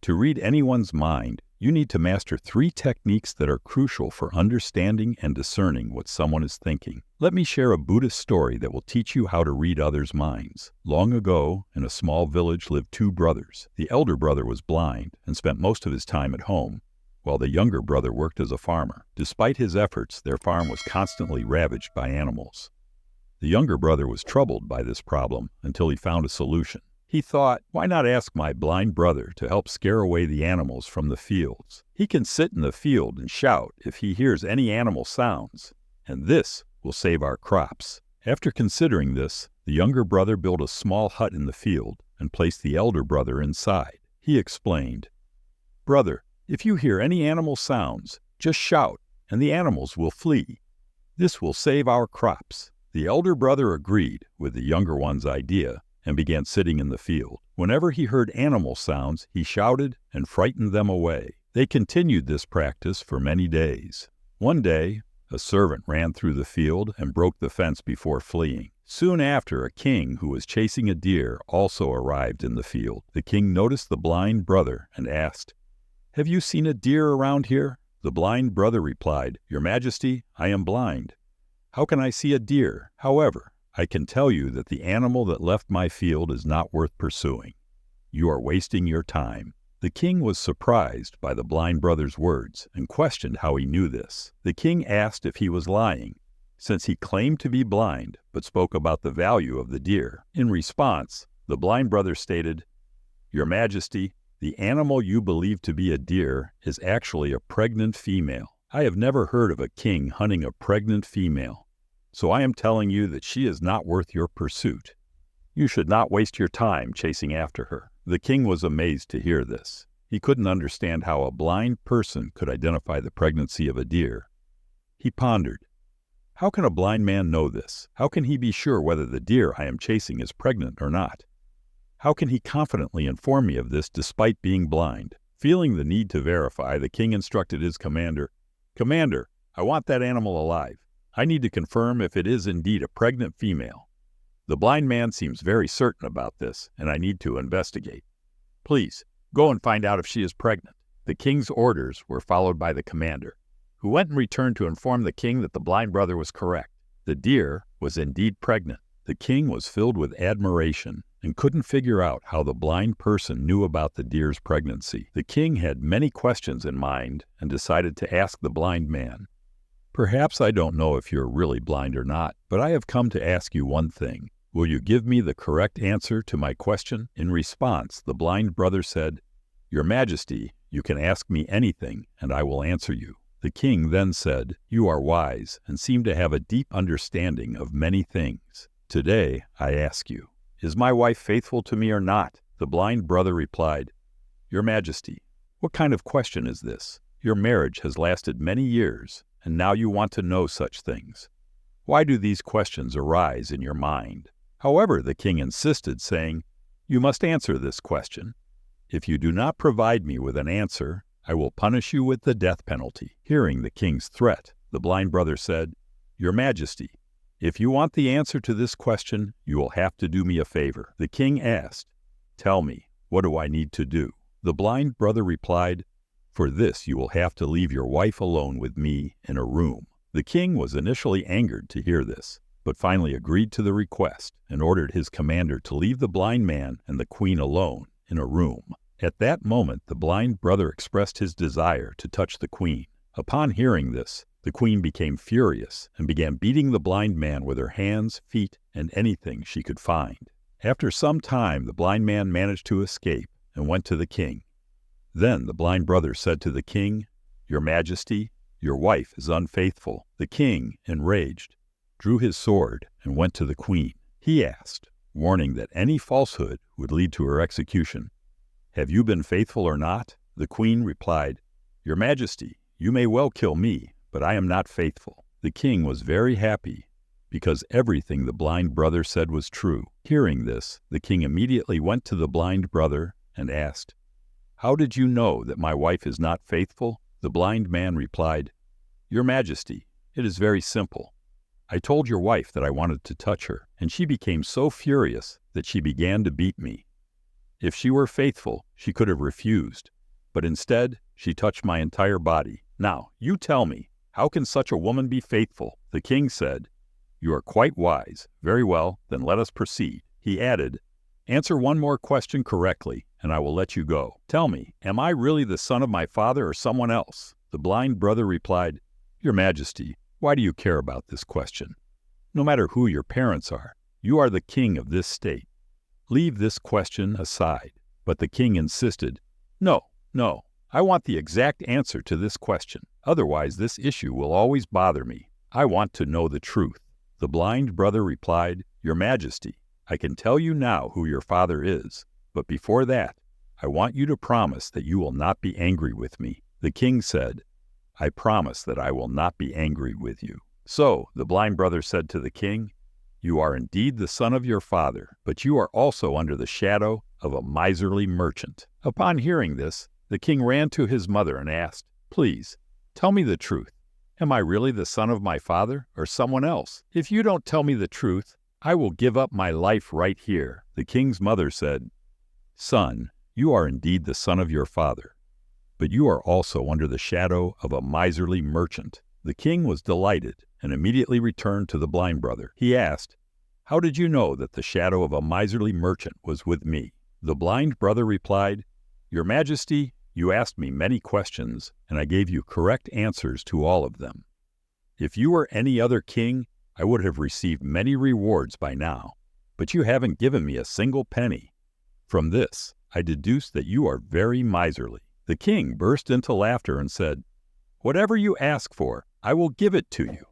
To read anyone's mind, you need to master 3 techniques that are crucial for understanding and discerning what someone is thinking. Let me share a Buddhist story that will teach you how to read others' minds. Long ago, in a small village lived 2 brothers. The elder brother was blind and spent most of his time at home, while the younger brother worked as a farmer. Despite his efforts, their farm was constantly ravaged by animals. The younger brother was troubled by this problem until he found a solution. He thought, why not ask my blind brother to help scare away the animals from the fields? He can sit in the field and shout if he hears any animal sounds, and this will save our crops. After considering this, the younger brother built a small hut in the field and placed the elder brother inside. He explained, "Brother, if you hear any animal sounds, just shout, and the animals will flee. This will save our crops." The elder brother agreed with the younger one's idea and began sitting in the field. Whenever he heard animal sounds, he shouted and frightened them away. They continued this practice for many days. One day, a servant ran through the field and broke the fence before fleeing. Soon after, a king who was chasing a deer also arrived in the field. The king noticed the blind brother and asked, "Have you seen a deer around here?" The blind brother replied, "Your Majesty, I am blind. How can I see a deer? However, I can tell you that the animal that left my field is not worth pursuing. You are wasting your time." The king was surprised by the blind brother's words and questioned how he knew this. The king asked if he was lying, since he claimed to be blind but spoke about the value of the deer. In response, the blind brother stated, "Your Majesty, the animal you believe to be a deer is actually a pregnant female. I have never heard of a king hunting a pregnant female. So I am telling you that she is not worth your pursuit. You should not waste your time chasing after her." The king was amazed to hear this. He couldn't understand how a blind person could identify the pregnancy of a deer. He pondered, how can a blind man know this? How can he be sure whether the deer I am chasing is pregnant or not? How can he confidently inform me of this despite being blind? Feeling the need to verify, the king instructed his commander, "Commander, I want that animal alive. I need to confirm if it is indeed a pregnant female. The blind man seems very certain about this, and I need to investigate. Please, go and find out if she is pregnant." The king's orders were followed by the commander, who went and returned to inform the king that the blind brother was correct. The deer was indeed pregnant. The king was filled with admiration and couldn't figure out how the blind person knew about the deer's pregnancy. The king had many questions in mind and decided to ask the blind man, "Perhaps I don't know if you're really blind or not, but I have come to ask you one thing. Will you give me the correct answer to my question?" In response, the blind brother said, "Your Majesty, you can ask me anything, and I will answer you." The king then said, "You are wise and seem to have a deep understanding of many things. Today, I ask you, is my wife faithful to me or not?" The blind brother replied, "Your Majesty, what kind of question is this? Your marriage has lasted many years, and now you want to know such things. Why do these questions arise in your mind?" However, the king insisted, saying, "You must answer this question. If you do not provide me with an answer, I will punish you with the death penalty." Hearing the king's threat, the blind brother said, "Your Majesty, if you want the answer to this question, you will have to do me a favor." The king asked, "Tell me, what do I need to do?" The blind brother replied, "For this you will have to leave your wife alone with me in a room." The king was initially angered to hear this, but finally agreed to the request and ordered his commander to leave the blind man and the queen alone in a room. At that moment, the blind brother expressed his desire to touch the queen. Upon hearing this, the queen became furious and began beating the blind man with her hands, feet, and anything she could find. After some time, the blind man managed to escape and went to the king. Then the blind brother said to the king, "Your Majesty, your wife is unfaithful." The king, enraged, drew his sword and went to the queen. He asked, warning that any falsehood would lead to her execution, "Have you been faithful or not?" The queen replied, "Your Majesty, you may well kill me, but I am not faithful." The king was very happy because everything the blind brother said was true. Hearing this, the king immediately went to the blind brother and asked, "How did you know that my wife is not faithful?" The blind man replied, "Your Majesty, it is very simple. I told your wife that I wanted to touch her, and she became so furious that she began to beat me. If she were faithful, she could have refused. But instead, she touched my entire body. Now, you tell me, how can such a woman be faithful? The king said, You are quite wise. Very well, then let us proceed. He added, Answer one more question correctly, and I will let you go. Tell me, am I really the son of my father or someone else? The blind brother replied, Your Majesty, why do you care about this question? No matter who your parents are, you are the king of this state. Leave this question aside. But the king insisted, No, I want the exact answer to this question. Otherwise, this issue will always bother me. I want to know the truth. The blind brother replied, Your Majesty, I can tell you now who your father is. But before that, I want you to promise that you will not be angry with me. The king said, I promise that I will not be angry with you. So the blind brother said to the king, You are indeed the son of your father, but you are also under the shadow of a miserly merchant. Upon hearing this, the king ran to his mother and asked, Please, tell me the truth. Am I really the son of my father or someone else? If you don't tell me the truth, I will give up my life right here. The king's mother said, Son, you are indeed the son of your father, but you are also under the shadow of a miserly merchant. The king was delighted and immediately returned to the blind brother. He asked, How did you know that the shadow of a miserly merchant was with me? The blind brother replied, Your Majesty, you asked me many questions, and I gave you correct answers to all of them. If you were any other king, I would have received many rewards by now, but you haven't given me a single penny. From this, I deduced that you are very miserly. The king burst into laughter and said, Whatever you ask for, I will give it to you.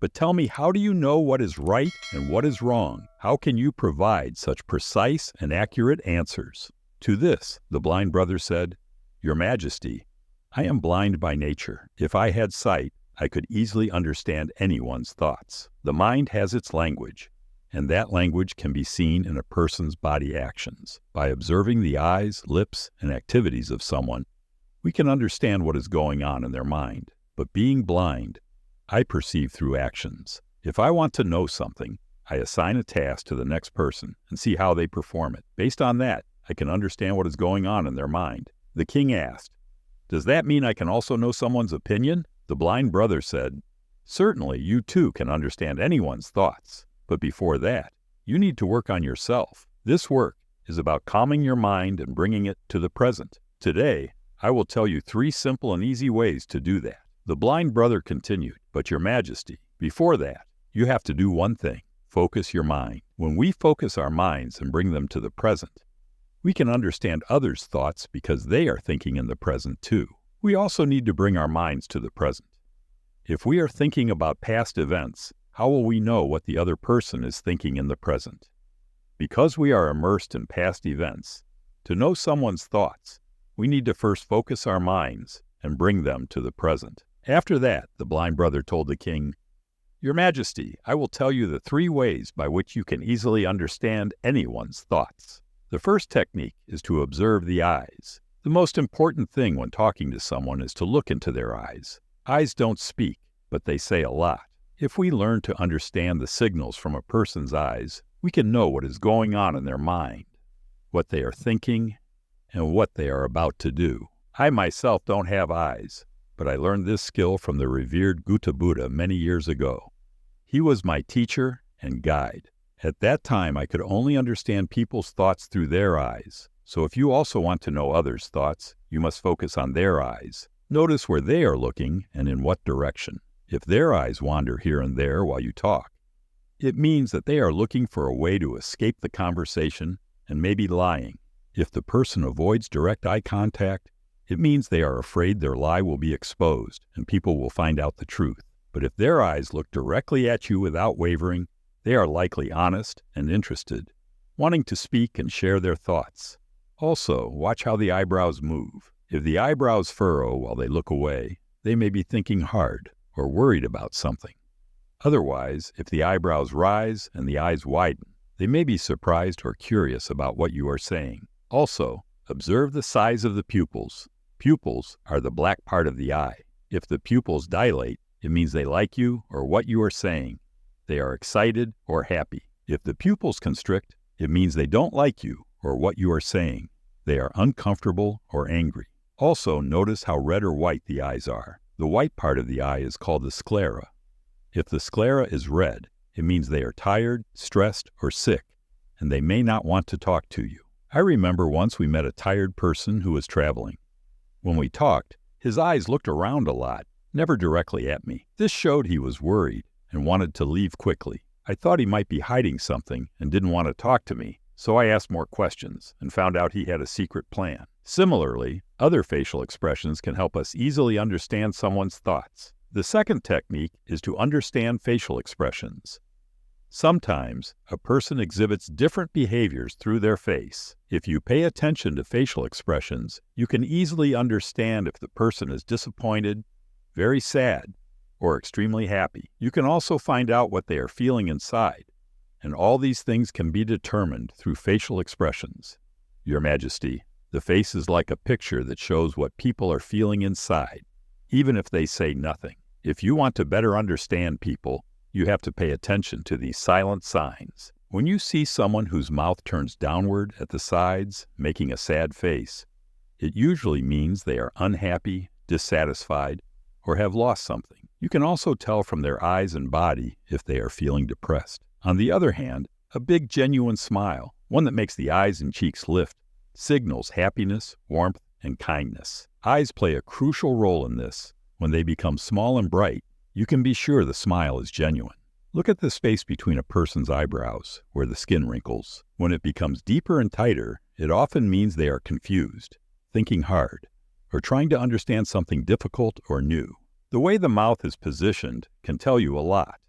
But tell me, how do you know what is right and what is wrong? How can you provide such precise and accurate answers? To this, the blind brother said, Your Majesty, I am blind by nature. If I had sight, I could easily understand anyone's thoughts. The mind has its language, and that language can be seen in a person's body actions. By observing the eyes, lips, and activities of someone, we can understand what is going on in their mind. But being blind, I perceive through actions. If I want to know something, I assign a task to the next person and see how they perform it. Based on that, I can understand what is going on in their mind. The king asked, Does that mean I can also know someone's opinion? The blind brother said, Certainly, you too can understand anyone's thoughts. But before that, you need to work on yourself. This work is about calming your mind and bringing it to the present. Today, I will tell you 3 simple and easy ways to do that. The blind brother continued, But Your Majesty, before that, you have to do one thing. Focus your mind. When we focus our minds and bring them to the present, we can understand others' thoughts because they are thinking in the present too. We also need to bring our minds to the present. If we are thinking about past events, how will we know what the other person is thinking in the present? Because we are immersed in past events, to know someone's thoughts, we need to first focus our minds and bring them to the present. After that, the blind brother told the king, Your Majesty, I will tell you the 3 ways by which you can easily understand anyone's thoughts. The first technique is to observe the eyes. The most important thing when talking to someone is to look into their eyes. Eyes don't speak, but they say a lot. If we learn to understand the signals from a person's eyes, we can know what is going on in their mind, what they are thinking, and what they are about to do. I myself don't have eyes, but I learned this skill from the revered Gautama Buddha many years ago. He was my teacher and guide. At that time, I could only understand people's thoughts through their eyes. So if you also want to know others' thoughts, you must focus on their eyes. Notice where they are looking and in what direction. If their eyes wander here and there while you talk, it means that they are looking for a way to escape the conversation and maybe lying. If the person avoids direct eye contact, it means they are afraid their lie will be exposed and people will find out the truth. But if their eyes look directly at you without wavering, they are likely honest and interested, wanting to speak and share their thoughts. Also, watch how the eyebrows move. If the eyebrows furrow while they look away, they may be thinking hard or worried about something. Otherwise, if the eyebrows rise and the eyes widen, they may be surprised or curious about what you are saying. Also, observe the size of the pupils. Pupils are the black part of the eye. If the pupils dilate, it means they like you or what you are saying. They are excited or happy. If the pupils constrict, it means they don't like you or what you are saying. they are uncomfortable or angry. Also, notice how red or white the eyes are. The white part of the eye is called the sclera. If the sclera is red, it means they are tired, stressed, or sick, and they may not want to talk to you. I remember once we met a tired person who was traveling. When we talked, his eyes looked around a lot, never directly at me. This showed he was worried and wanted to leave quickly. I thought he might be hiding something and didn't want to talk to me, so I asked more questions and found out he had a secret plan. Similarly, other facial expressions can help us easily understand someone's thoughts. The second technique is to understand facial expressions. Sometimes, a person exhibits different behaviors through their face. If you pay attention to facial expressions, you can easily understand if the person is disappointed, very sad, or extremely happy. You can also find out what they are feeling inside, and all these things can be determined through facial expressions. Your Majesty, the face is like a picture that shows what people are feeling inside, even if they say nothing. If you want to better understand people, you have to pay attention to these silent signs. When you see someone whose mouth turns downward at the sides, making a sad face, it usually means they are unhappy, dissatisfied, or have lost something. You can also tell from their eyes and body if they are feeling depressed. On the other hand, a big genuine smile, one that makes the eyes and cheeks lift, signals happiness, warmth, and kindness. Eyes play a crucial role in this. When they become small and bright, you can be sure the smile is genuine. Look at the space between a person's eyebrows, where the skin wrinkles. When it becomes deeper and tighter, it often means they are confused, thinking hard, or trying to understand something difficult or new. The way the mouth is positioned can tell you a lot.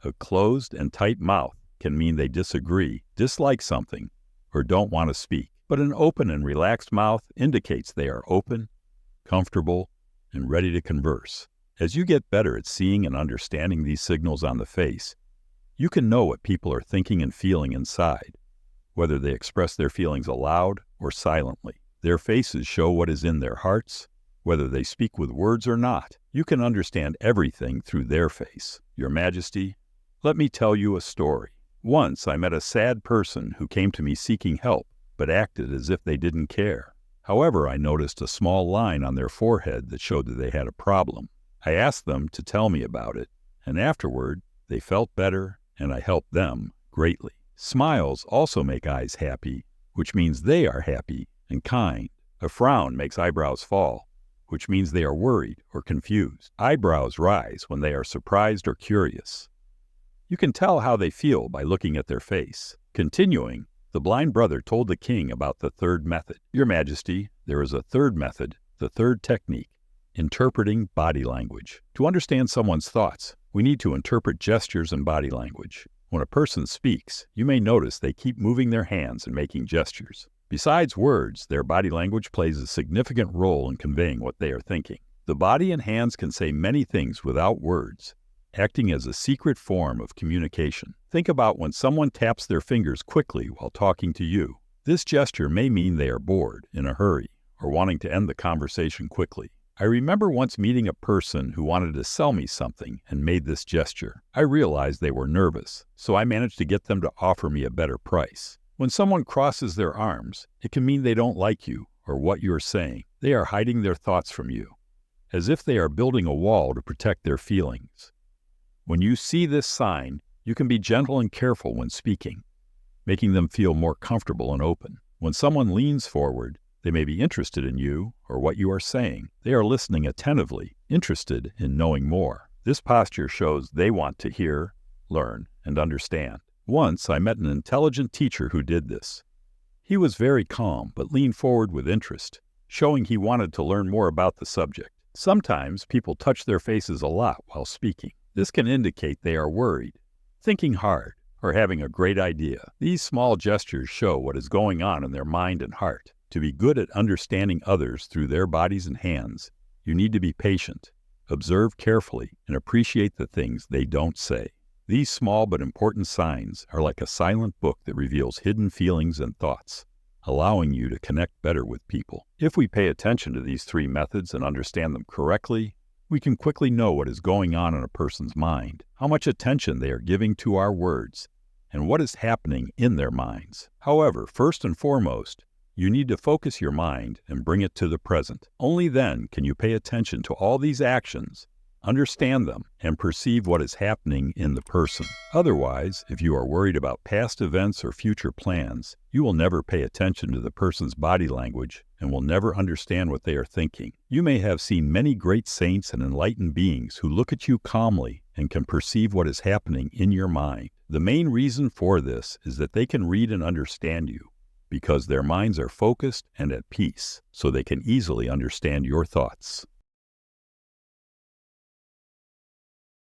A closed and tight mouth can mean they disagree, dislike something, or don't want to speak. But an open and relaxed mouth indicates they are open, comfortable, and ready to converse. As you get better at seeing and understanding these signals on the face, you can know what people are thinking and feeling inside, whether they express their feelings aloud or silently. Their faces show what is in their hearts, whether they speak with words or not. You can understand everything through their face. Your Majesty, let me tell you a story. Once I met a sad person who came to me seeking help, but acted as if they didn't care. However, I noticed a small line on their forehead that showed that they had a problem. I asked them to tell me about it, and afterward, they felt better, and I helped them greatly. Smiles also make eyes happy, which means they are happy and kind. A frown makes eyebrows fall, which means they are worried or confused. Eyebrows rise when they are surprised or curious. You can tell how they feel by looking at their face. Continuing, the blind brother told the king about the third method. Your Majesty, there is a third method, the third technique. Interpreting body language. To understand someone's thoughts, we need to interpret gestures and body language. When a person speaks, you may notice they keep moving their hands and making gestures. Besides words, their body language plays a significant role in conveying what they are thinking. The body and hands can say many things without words, acting as a secret form of communication. Think about when someone taps their fingers quickly while talking to you. This gesture may mean they are bored, in a hurry, or wanting to end the conversation quickly. I remember once meeting a person who wanted to sell me something and made this gesture. I realized they were nervous, so I managed to get them to offer me a better price. When someone crosses their arms, it can mean they don't like you or what you are saying. They are hiding their thoughts from you, as if they are building a wall to protect their feelings. When you see this sign, you can be gentle and careful when speaking, making them feel more comfortable and open. When someone leans forward, they may be interested in you or what you are saying. They are listening attentively, interested in knowing more. This posture shows they want to hear, learn, and understand. Once I met an intelligent teacher who did this. He was very calm but leaned forward with interest, showing he wanted to learn more about the subject. Sometimes people touch their faces a lot while speaking. This can indicate they are worried, thinking hard, or having a great idea. These small gestures show what is going on in their mind and heart. To be good at understanding others through their bodies and hands, you need to be patient, observe carefully, and appreciate the things they don't say. These small but important signs are like a silent book that reveals hidden feelings and thoughts, allowing you to connect better with people. If we pay attention to these three methods and understand them correctly, we can quickly know what is going on in a person's mind, how much attention they are giving to our words, and what is happening in their minds. However, first and foremost, You need to focus your mind and bring it to the present. Only then can you pay attention to all these actions, understand them, and perceive what is happening in the person. Otherwise, if you are worried about past events or future plans, you will never pay attention to the person's body language and will never understand what they are thinking. You may have seen many great saints and enlightened beings who look at you calmly and can perceive what is happening in your mind. The main reason for this is that they can read and understand you, because their minds are focused and at peace, so they can easily understand your thoughts.